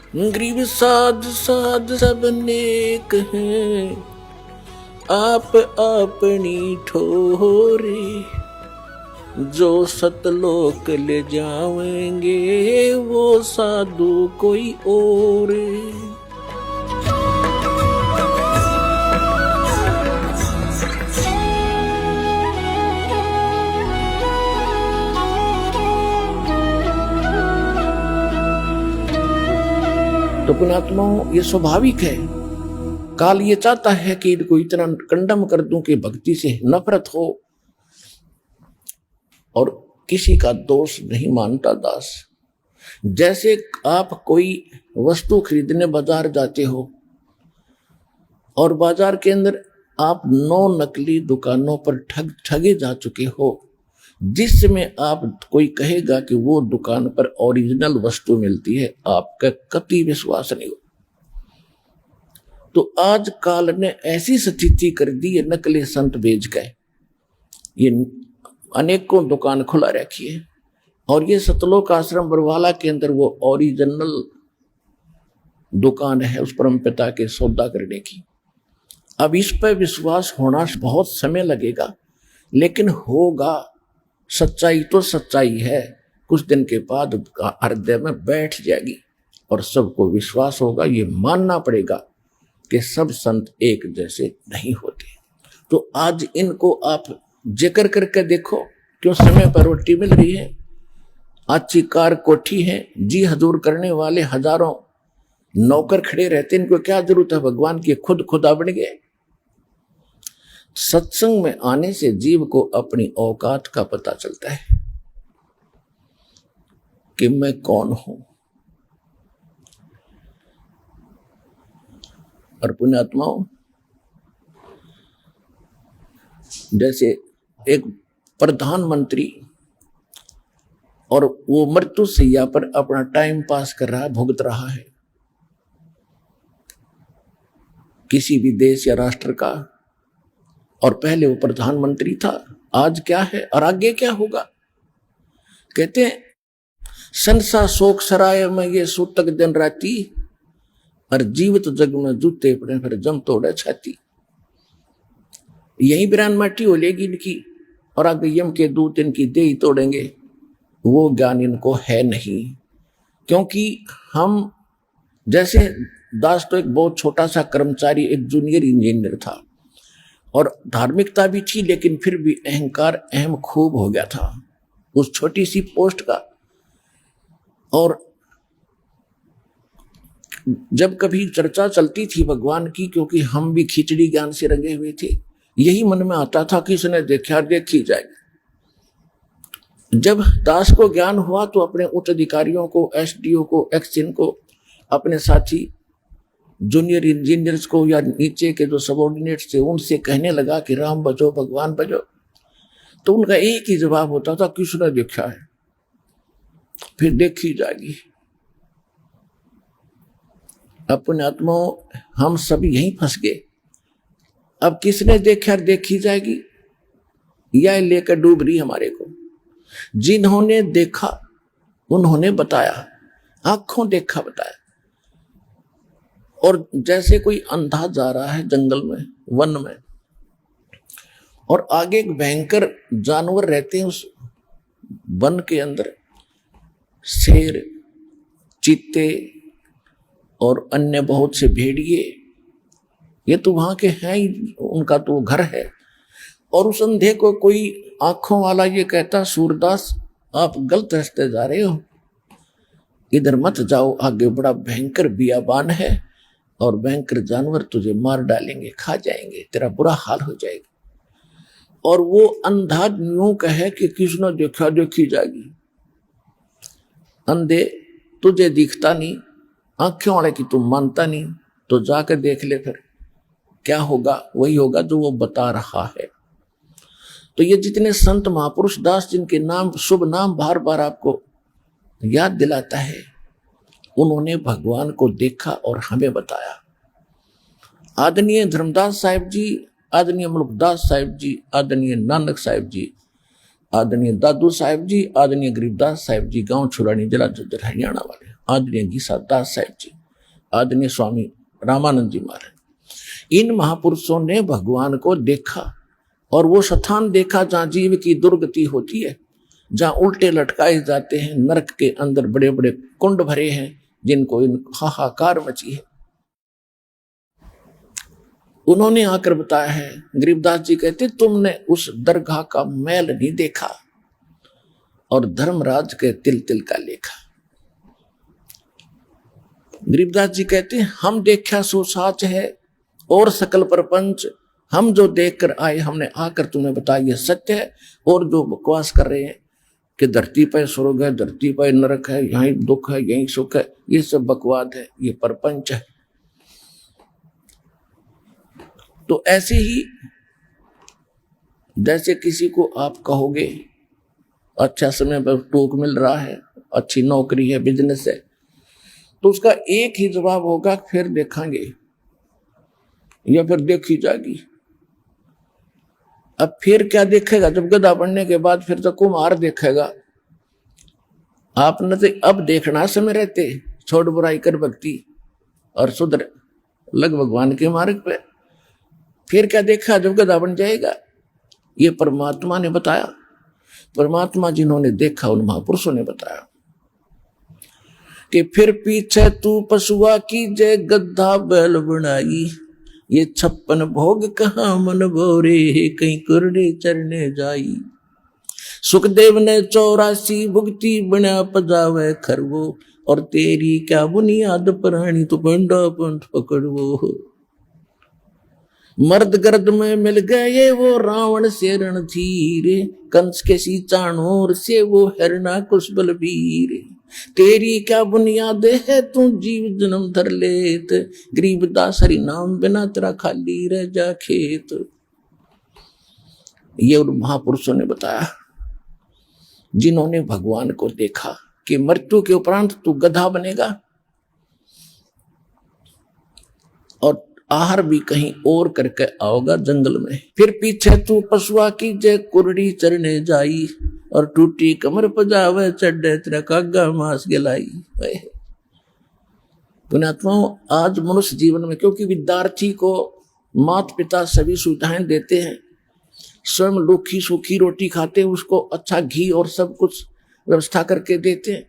गरीब साध साध सब नेक हैं, आप अपनी ठोरे, जो सतलोक ले जाएंगे वो साधु कोई और। तो पुण्यात्माओं, ये स्वाभाविक है। काल ये चाहता है कि इनको इतना कंडम कर दूं कि भक्ति से नफरत हो, और किसी का दोष नहीं मानता दास। जैसे आप कोई वस्तु खरीदने बाजार जाते हो और बाजार के अंदर आप 9 नकली दुकानों पर ठगे जा चुके हो, जिसमें आप कोई कहेगा कि वो दुकान पर ओरिजिनल वस्तु मिलती है, आपका कतई विश्वास नहीं हो। तो आज काल ने ऐसी स्थिति कर दी है, नकली संत बेच गए। ये अनेकों दुकान खुला रखी है, और ये सतलोक आश्रम बरवाला के अंदर वो ओरिजिनल दुकान है उस परम पिता के सौदा करने की। अब इस पर विश्वास होना बहुत समय लगेगा, लेकिन होगा। सच्चाई तो सच्चाई है, कुछ दिन के बाद हृदय में बैठ जाएगी और सबको विश्वास होगा। ये मानना पड़ेगा कि सब संत एक जैसे नहीं होते। तो आज इनको आप जिक्र करके देखो, क्यों समय पर रोटी मिल रही है, अच्छी कार कोठी है, जी हजूर करने वाले हजारों नौकर खड़े रहते, इनको क्या जरूरत है भगवान की, खुद खुदा बन गए। सत्संग में आने से जीव को अपनी औकात का पता चलता है कि मैं कौन हूं। और पुण्यात्माओं, जैसे एक प्रधानमंत्री और वो मृत्यु शैया पर अपना टाइम पास कर रहा है, भुगत रहा है किसी भी देश या राष्ट्र का, और पहले वो प्रधानमंत्री था, आज क्या है और आगे क्या होगा। कहते हैं संसा शोक सराय में ये सूतक दिन राती, और जीवित जग में जूते पड़े फिर जम तोड़े छाती। यही बिरान माटी हो लेगी इनकी, और आगे यम के दूत इनकी देही तोड़ेंगे। वो ज्ञान इनको है नहीं, क्योंकि हम जैसे दास तो एक बहुत छोटा सा कर्मचारी, एक जूनियर इंजीनियर था, और धार्मिकता भी थी, लेकिन फिर भी अहंकार अहम खूब हो गया था उस छोटी सी पोस्ट का। और जब कभी चर्चा चलती थी भगवान की, क्योंकि हम भी खिचड़ी ज्ञान से रंगे हुए थे, यही मन में आता था कि इसने देखा देखी जाएगी। जब दास को ज्ञान हुआ तो अपने उच्च अधिकारियों को, एसडीओ को, एक्सिन को, अपने साथी जूनियर इंजीनियर्स को या नीचे के जो सबॉर्डिनेट्स थे उनसे कहने लगा कि राम बजो भगवान बजो। तो उनका एक ही जवाब होता था, किसने देखा है, फिर देखी जाएगी। अपने आत्माओं, हम सब यहीं फंस गए। अब किसने देखा देखी जाएगी, यह लेकर डूब रही हमारे को। जिन्होंने देखा उन्होंने बताया, आंखों देखा बताया। और जैसे कोई अंधा जा रहा है जंगल में, वन में, और आगे एक भयंकर जानवर रहते हैं उस वन के अंदर, शेर, चीते और अन्य बहुत से भेड़िए, ये तो वहां के हैं ही, उनका तो घर है। और उस अंधे को कोई आंखों वाला ये कहता, सूरदास आप गलत रास्ते जा रहे हो, इधर मत जाओ, आगे बड़ा भयंकर बियाबान है और भयंकर जानवर तुझे मार डालेंगे, खा जाएंगे, तेरा बुरा हाल हो जाएगा। और वो अंधा यूं कहे कि किसने देखा देखी जाएगी। अंधे, तुझे दिखता नहीं, आंखों वाले की तुम मानता नहीं, तो जाकर देख ले, फिर क्या होगा, वही होगा जो वो बता रहा है। तो ये जितने संत महापुरुष दास, जिनके नाम, शुभ नाम बार बार आपको याद दिलाता है, उन्होंने भगवान को देखा और हमें बताया। आदरणीय धर्मदास साहिब जी, आदरणीय मुल्कदास साहिब जी, आदरणीय नानक साहिब जी, आदरणीय दादू साहिब जी, आदरणीय गरीबदास साहिब जी, गांव छुरानी, जिला झज्जर, हरियाणा वाले, आदरणीय गीसा दास साहिब जी, आदरणीय स्वामी रामानंद जी महाराज। इन महापुरुषों ने भगवान को देखा और वो स्थान देखा जहां जीव की दुर्गति होती है, जहां उल्टे लटकाए जाते हैं, नरक के अंदर बड़े बड़े कुंड भरे हैं जिनको इन हाहाकार मची है। उन्होंने आकर बताया है, गरीबदास जी कहते तुमने उस दरगाह का मैल नहीं देखा और धर्मराज के तिल तिल का लेखा। गरीबदास जी कहते हम देखा सो साच है और सकल प्रपंच, हम जो देखकर आए हमने आकर तुम्हें बताया ये सत्य है। और जो बकवास कर रहे हैं कि धरती पर स्वर्ग है, धरती पर नरक है, यहीं दुख है, यहीं सुख है, ये सब बकवाद है, ये प्रपंच है। तो ऐसे ही जैसे किसी को आप कहोगे अच्छा समय पर टोक मिल रहा है, अच्छी नौकरी है, बिजनेस है, तो उसका एक ही जवाब होगा फिर देखेंगे या फिर देखी जाएगी। अब फिर क्या देखेगा? जब गधा बनने के बाद फिर तो कुम्हार देखेगा। आपने तो अब देखना समय रहते, छोड़ बुराई कर भक्ति और सुधर लग भगवान के मार्ग पे। फिर क्या देखा जब गधा बन जाएगा? ये परमात्मा ने बताया। परमात्मा जिन्होंने देखा उन महापुरुषों ने बताया कि फिर पीछे तू पशुआ की जय गद्दा बैल बनाई, ये 56 भोग कहाँ मन भोरे, कहीं कुरड़े चरने जाई। सुखदेव ने 84 भुगती बना पजावे खरवो, और तेरी क्या बुनियाद प्राणी तू पंडा पंथ पकड़वो। मर्द गर्द में मिल गए वो रावण से रणधीर, कंस के सी चाणोर से वो हरना कुश बलबीर। तेरी क्या बुनियाद है तू जीव जन्म धर लेत, गरीबदास हरि नाम बिना तेरा खाली रह जा खेत। ये उन महापुरुषों ने बताया जिन्होंने भगवान को देखा कि मृत्यु के उपरांत तू गधा बनेगा और आहार भी कहीं और करके आओगा जंगल में। फिर पीछे तू पशुआ की जय कुरड़ी चरने जाई, और टूटी कमर पजावे चढ़े तेरा कागा मांस गिलाई। पुण्यात्माओं, आज मनुष्य जीवन में क्योंकि विद्यार्थी को माता पिता सभी सुविधाएं देते हैं, स्वयं लोखी सूखी रोटी खाते हैं, उसको अच्छा घी और सब कुछ व्यवस्था करके देते हैं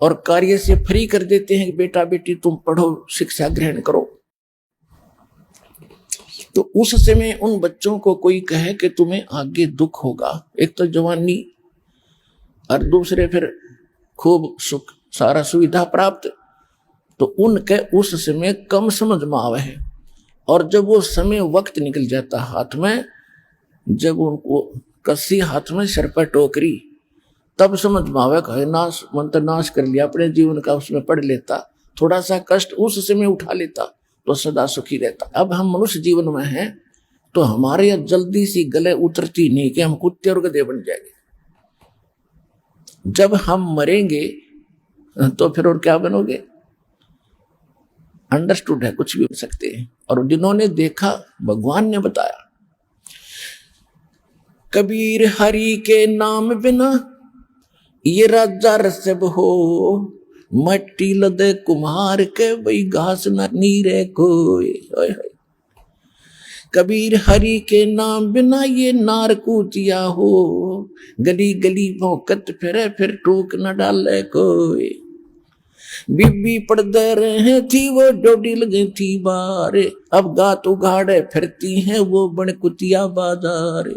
और कार्य से फ्री कर देते हैं कि बेटा बेटी तुम पढ़ो, शिक्षा ग्रहण करो। तो उस समय उन बच्चों को कोई कहे कि तुम्हें आगे दुख होगा, एक तो जवानी और दूसरे फिर खूब सुख सारा सुविधा प्राप्त, तो उनके उस समय कम समझ में आवे है। और जब वो समय वक्त निकल जाता हाथ में, जब उनको कसी हाथ में सिर पर टोकरी, तब समझ में आवे कहे नाश मंत्र नाश कर लिया अपने जीवन का, उसमें पढ़ लेता, थोड़ा सा कष्ट उस समय उठा लेता तो सदा सुखी रहता। अब हम मनुष्य जीवन में हैं तो हमारे जल्दी सी गले उतरती नहीं कि हम कुत्ते और गधे बन जाएंगे। जब हम मरेंगे तो फिर और क्या बनोगे? अंडरस्टूड है, कुछ भी हो सकते हैं। और जिन्होंने देखा भगवान ने बताया, कबीर हरि के नाम बिना ये राजा रसब हो, मट्टी लदे कुम्हार के वही घास न नीरे कोई। कबीर हरि के नाम बिना ये नार कूचिया हो, गली गली भौंकत फिरे फिर टोक न डाले कोई। बीबी पड़दे रहे थी वो डोडी लगी थी बारे, अब गात उगाड़े फिरती हैं वो बन कुतिया बाजार।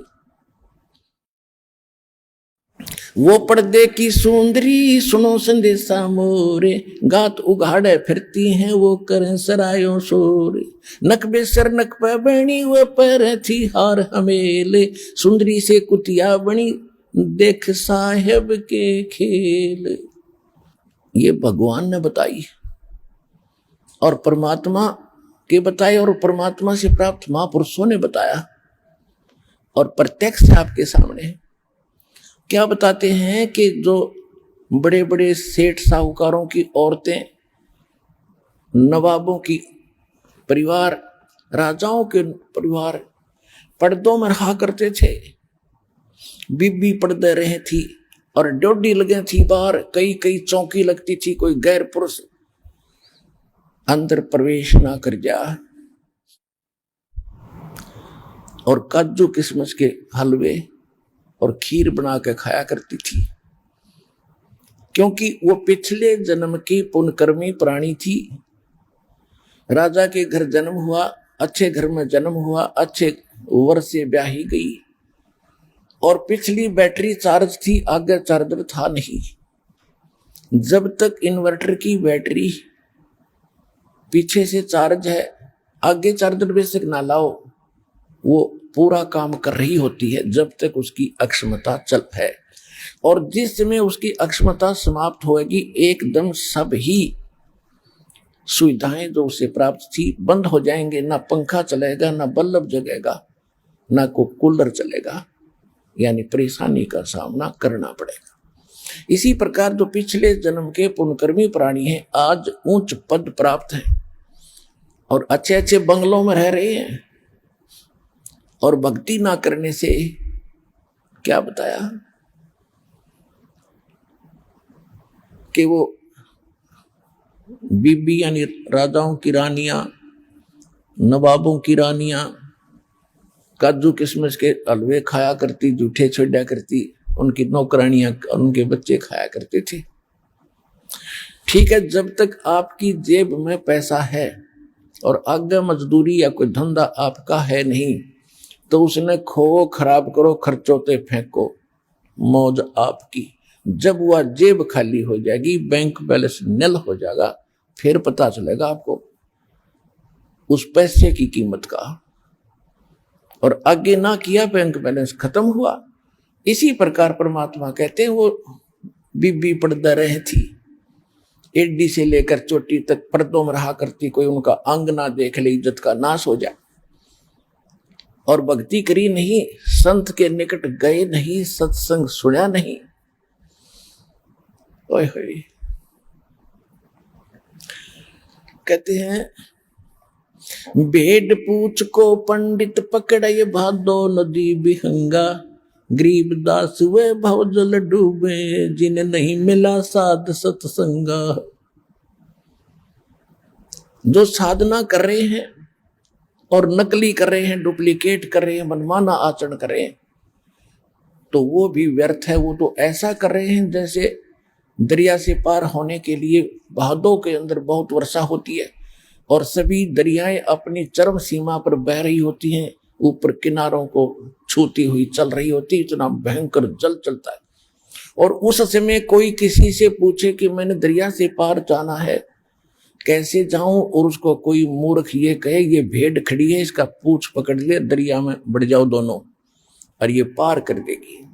वो पर्दे की सुंदरी सुनो संदेशा मोरे, गात उघाड़े फिरती हैं वो करें सरायों शोरे। नक बेसर नक पे बनी वो पैर थी हार हमेले, सुंदरी से कुतिया बनी देख साहेब के खेल। ये भगवान ने बताई और परमात्मा के बताए और परमात्मा से प्राप्त महापुरुषों ने बताया और प्रत्यक्ष आपके सामने है। क्या बताते हैं कि जो बड़े बड़े सेठ साहूकारों की औरतें, नवाबों की परिवार, राजाओं के परिवार पर्दों में रहा करते थे। बीबी पर्दे रहे थी और ड्योडी लगे थी बाहर, कई कई चौकी लगती थी, कोई गैर पुरुष अंदर प्रवेश ना कर जा, और काजू किशमिश के हलवे और खीर बना के खाया करती थी, क्योंकि वो पिछले जन्म की पुण्यकर्मी प्राणी थी। राजा के घर जन्म हुआ, अच्छे घर में जन्म हुआ, अच्छे वर से ब्याही गई, और पिछली बैटरी चार्ज थी, आगे चार्जर था नहीं। जब तक इन्वर्टर की बैटरी पीछे से चार्ज है, आगे चार्जर बेशक ना लाओ, वो पूरा काम कर रही होती है जब तक उसकी अक्षमता चल है। और जिस समय उसकी अक्षमता समाप्त होगी, एकदम सब ही सुविधाएं जो उसे प्राप्त थी बंद हो जाएंगे। ना पंखा चलेगा, ना बल्ब जगेगा, ना को कूलर चलेगा, यानी परेशानी का सामना करना पड़ेगा। इसी प्रकार जो पिछले जन्म के पुण्यकर्मी प्राणी हैं, आज उच्च पद प्राप्त है और अच्छे अच्छे बंगलों में रह रहे हैं, और भक्ति ना करने से क्या बताया कि वो बीबी यानी राजाओं की रानियां, नवाबों की रानियां काजू किशमिश के हलवे खाया करती, जूठे छोड़ा करती, उनकी नौकरानियां और उनके बच्चे खाया करते थे। ठीक है, जब तक आपकी जेब में पैसा है और आगे मजदूरी या कोई धंधा आपका है नहीं, तो उसने खो खराब करो, खर्चों ते फेंको, मौज आपकी। जब वह जेब खाली हो जाएगी, बैंक बैलेंस निल हो जाएगा, फिर पता चलेगा आपको उस पैसे की कीमत का। और आगे ना किया, बैंक बैलेंस खत्म हुआ। इसी प्रकार परमात्मा कहते हैं वो बीबी पर्दा रहे थी, एडी से लेकर चोटी तक पर्दों में रहा करती, कोई उनका अंग ना देख ले, इज्जत का नाश हो जाए। और भक्ति करी नहीं, संत के निकट गए नहीं, सत्संग सुना नहीं। ओए होए, कहते हैं भेड़ पूछ को पंडित पकड़े, भादो नदी बिहंगा, गरीबदास वे भव जल डूबे, जिन्हें नहीं मिला साध सत्संगा। जो साधना कर रहे हैं और नकली कर रहे हैं, डुप्लीकेट कर रहे हैं, मनमाना आचरण कर रहे हैं, तो वो भी व्यर्थ है। वो तो ऐसा कर रहे हैं जैसे दरिया से पार होने के लिए भादों के अंदर बहुत वर्षा होती है और सभी दरियाएं अपनी चरम सीमा पर बह रही होती हैं, ऊपर किनारों को छूती हुई चल रही होती, इतना भयंकर जल चलता है। और उस समय कोई किसी से पूछे कि मैंने दरिया से पार जाना है, कैसे जाऊं, और उसको कोई मूर्ख ये कहे ये भेड़ खड़ी है, इसका पूंछ पकड़ ले, दरिया में बढ़ जाओ दोनों और ये पार कर देगी,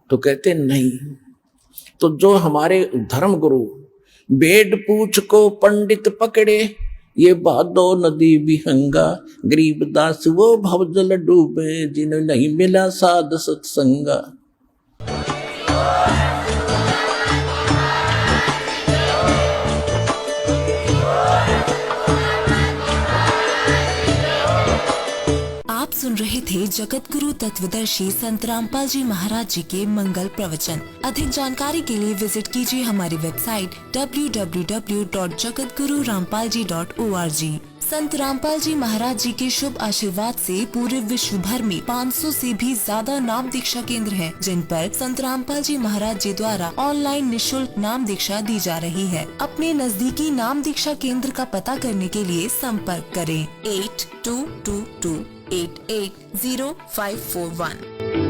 तो कहते नहीं। तो जो हमारे धर्म गुरु भेड़ पूछ को पंडित पकड़े, ये भादो नदी बिहंगा, गरीबदास वो भवजल डूबे, जिन्हें नहीं मिला साध सत्संगा। आप सुन रहे थे जगत गुरु तत्वदर्शी संत रामपाल जी महाराज जी के मंगल प्रवचन। अधिक जानकारी के लिए विजिट कीजिए हमारी वेबसाइट www.jagatgururampalji.org। संत रामपाल जी महाराज जी के शुभ आशीर्वाद से पूरे विश्व भर में 500 से भी ज्यादा नाम दीक्षा केंद्र हैं, जिन पर संत रामपाल जी महाराज जी द्वारा ऑनलाइन निशुल्क नाम दीक्षा दी जा रही है। अपने नजदीकी नाम दीक्षा केंद्र का पता करने के लिए संपर्क करें 8222880541।